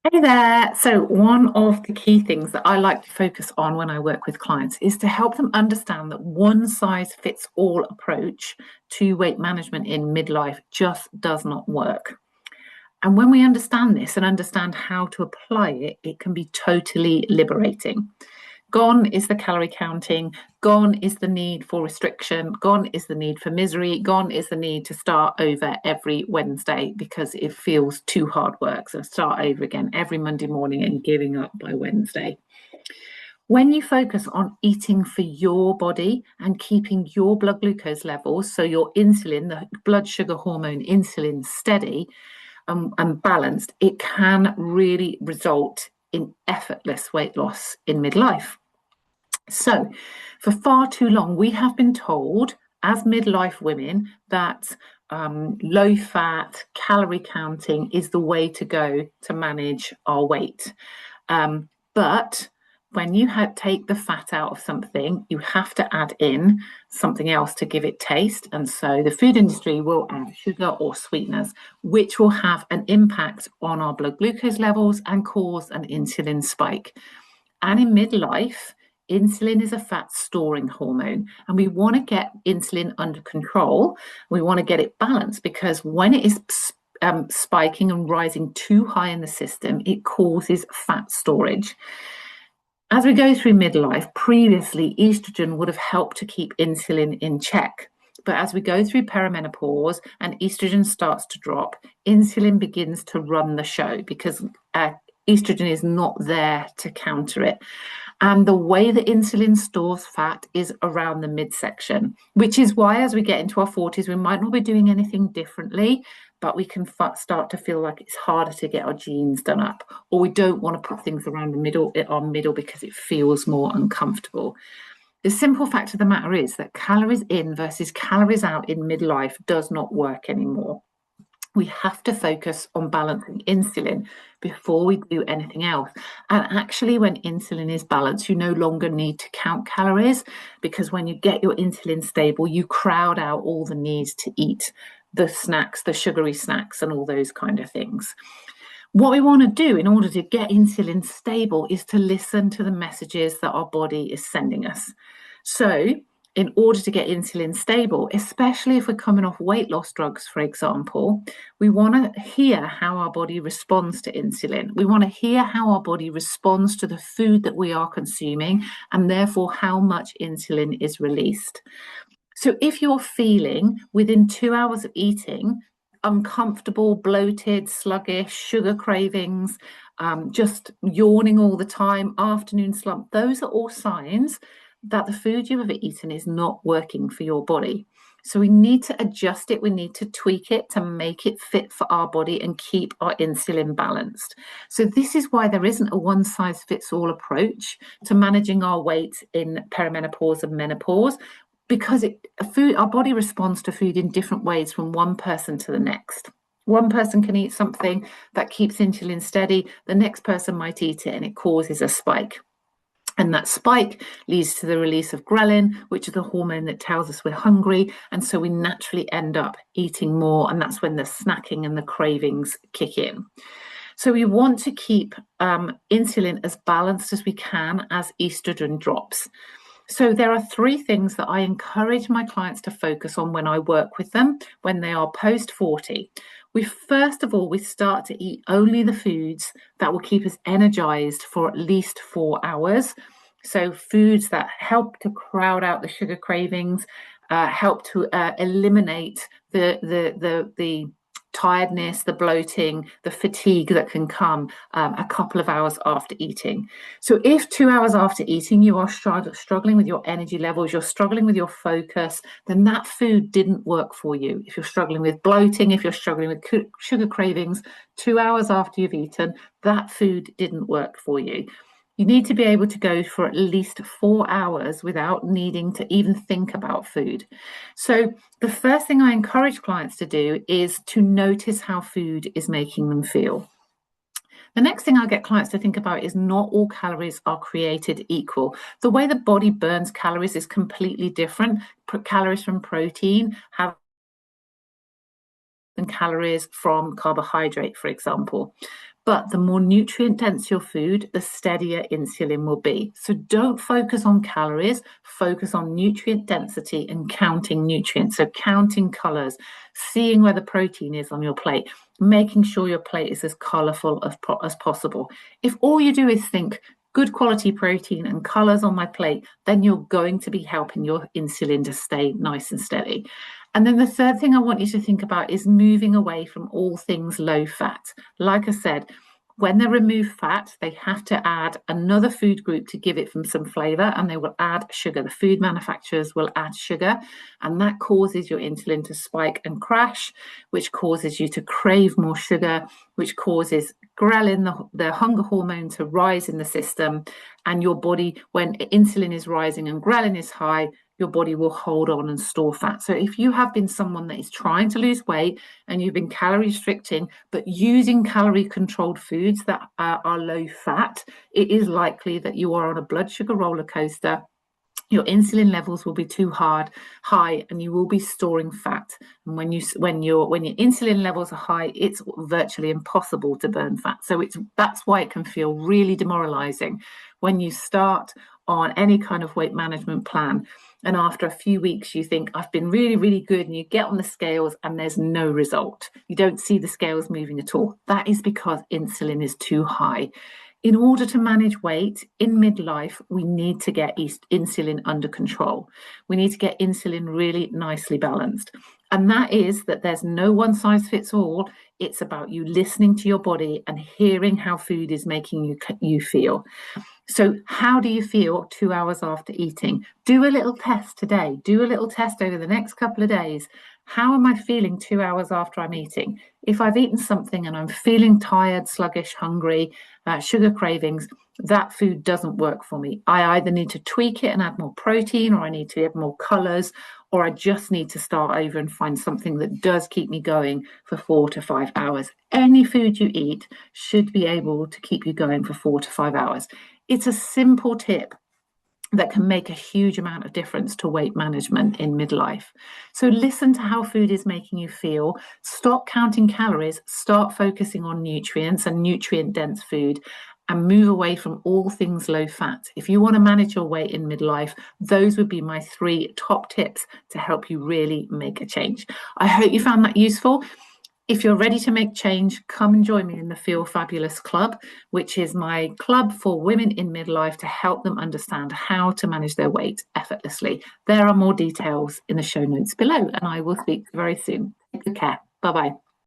Hey there. So, one of the key things that I like to focus on when I work with clients is to help them understand that one size fits all approach to weight management in midlife just does not work. And when we understand this and understand how to apply it, it can be totally liberating. Gone is the calorie counting, gone is the need for restriction, gone is the need for misery, gone is the need to start over every Wednesday because it feels too hard work. So start over again every Monday morning and giving up by Wednesday. When you focus on eating for your body and keeping your blood glucose levels, so your insulin, the blood sugar hormone insulin, steady and balanced, it can really result in effortless weight loss in midlife. So, for far too long, we have been told as midlife women that low fat, calorie counting is the way to go to manage our weight. But when you take the fat out of something, you have to add in something else to give it taste. And so the food industry will add sugar or sweeteners, which will have an impact on our blood glucose levels and cause an insulin spike. And in midlife, insulin is a fat storing hormone, and we want to get insulin under control. We want to get it balanced because when it is spiking and rising too high in the system, it causes fat storage. As we go through midlife, previously estrogen would have helped to keep insulin in check. But as we go through perimenopause and estrogen starts to drop, insulin begins to run the show because estrogen is not there to counter it. And the way that insulin stores fat is around the midsection, which is why as we get into our 40s, we might not be doing anything differently, but we can start to feel like it's harder to get our genes done up, or we don't want to put things around our middle because it feels more uncomfortable. The simple fact of the matter is that calories in versus calories out in midlife does not work anymore. We have to focus on balancing insulin before we do anything else. And actually, when insulin is balanced, you no longer need to count calories because when you get your insulin stable, you crowd out all the needs to eat the snacks, the sugary snacks, and all those kind of things. What we want to do in order to get insulin stable is to listen to the messages that our body is sending us. So, in order to get insulin stable, especially if we're coming off weight loss drugs, for example, we want to hear how our body responds to insulin. We want to hear how our body responds to the food that we are consuming and therefore how much insulin is released. So if you're feeling within 2 hours of eating uncomfortable, bloated, sluggish, sugar cravings, just yawning all the time, afternoon slump, those are all signs that the food you've ever eaten is not working for your body. So we need to adjust it, we need to tweak it to make it fit for our body and keep our insulin balanced. So this is why there isn't a one size fits all approach to managing our weight in perimenopause and menopause, because our body responds to food in different ways from one person to the next. One person can eat something that keeps insulin steady, the next person might eat it and it causes a spike. And that spike leads to the release of ghrelin, which is the hormone that tells us we're hungry. And so we naturally end up eating more. And that's when the snacking and the cravings kick in. So we want to keep insulin as balanced as we can as estrogen drops. So there are three things that I encourage my clients to focus on when I work with them when they are post 40. First of all, we start to eat only the foods that will keep us energized for at least 4 hours. So foods that help to crowd out the sugar cravings, help to eliminate the tiredness, the bloating, the fatigue that can come a couple of hours after eating. So if 2 hours after eating you are struggling with your energy levels, you're struggling with your focus, then that food didn't work for you. If you're struggling with bloating, if you're struggling with sugar cravings, 2 hours after you've eaten, that food didn't work for you. You need to be able to go for at least 4 hours without needing to even think about food. So the first thing I encourage clients to do is to notice how food is making them feel. The next thing I get clients to think about is not all calories are created equal. The way the body burns calories is completely different. Calories from protein have than calories from carbohydrate, for example. But the more nutrient dense your food, the steadier insulin will be. So don't focus on calories, focus on nutrient density and counting nutrients. So counting colors, seeing where the protein is on your plate, making sure your plate is as colorful as possible. If all you do is think, good quality protein and colors on my plate, then you're going to be helping your insulin to stay nice and steady. And then the third thing I want you to think about is moving away from all things low fat. Like I said, when they remove fat, they have to add another food group to give it some flavor, and they will add sugar. The food manufacturers will add sugar, and that causes your insulin to spike and crash, which causes you to crave more sugar, which causes ghrelin, the hunger hormone, to rise in the system. And your body, when insulin is rising and ghrelin is high, your body will hold on and store fat. So if you have been someone that is trying to lose weight and you've been calorie restricting, but using calorie controlled foods that are low fat, it is likely that you are on a blood sugar roller coaster. Your insulin levels will be too high, and you will be storing fat. And when your insulin levels are high, it's virtually impossible to burn fat. So that's why it can feel really demoralizing when you start on any kind of weight management plan. And after a few weeks, you think, I've been really, really good. And you get on the scales and there's no result. You don't see the scales moving at all. That is because insulin is too high. In order to manage weight in midlife, we need to get insulin under control. We need to get insulin really nicely balanced. And that is that there's no one size fits all. It's about you listening to your body and hearing how food is making you feel. So how do you feel 2 hours after eating? Do a little test today. Do a little test over the next couple of days. How am I feeling 2 hours after I'm eating? If I've eaten something and I'm feeling tired, sluggish, hungry, sugar cravings, that food doesn't work for me. I either need to tweak it and add more protein, or I need to add more colors, or I just need to start over and find something that does keep me going for 4 to 5 hours. Any food you eat should be able to keep you going for 4 to 5 hours. It's a simple tip that can make a huge amount of difference to weight management in midlife. So listen to how food is making you feel. Stop counting calories. Start focusing on nutrients and nutrient-dense food, and move away from all things low fat. If you want to manage your weight in midlife, those would be my 3 top tips to help you really make a change. I hope you found that useful. If you're ready to make change, come and join me in the Feel Fabulous Club, which is my club for women in midlife to help them understand how to manage their weight effortlessly. There are more details in the show notes below, and I will speak very soon. Take good care. Bye-bye.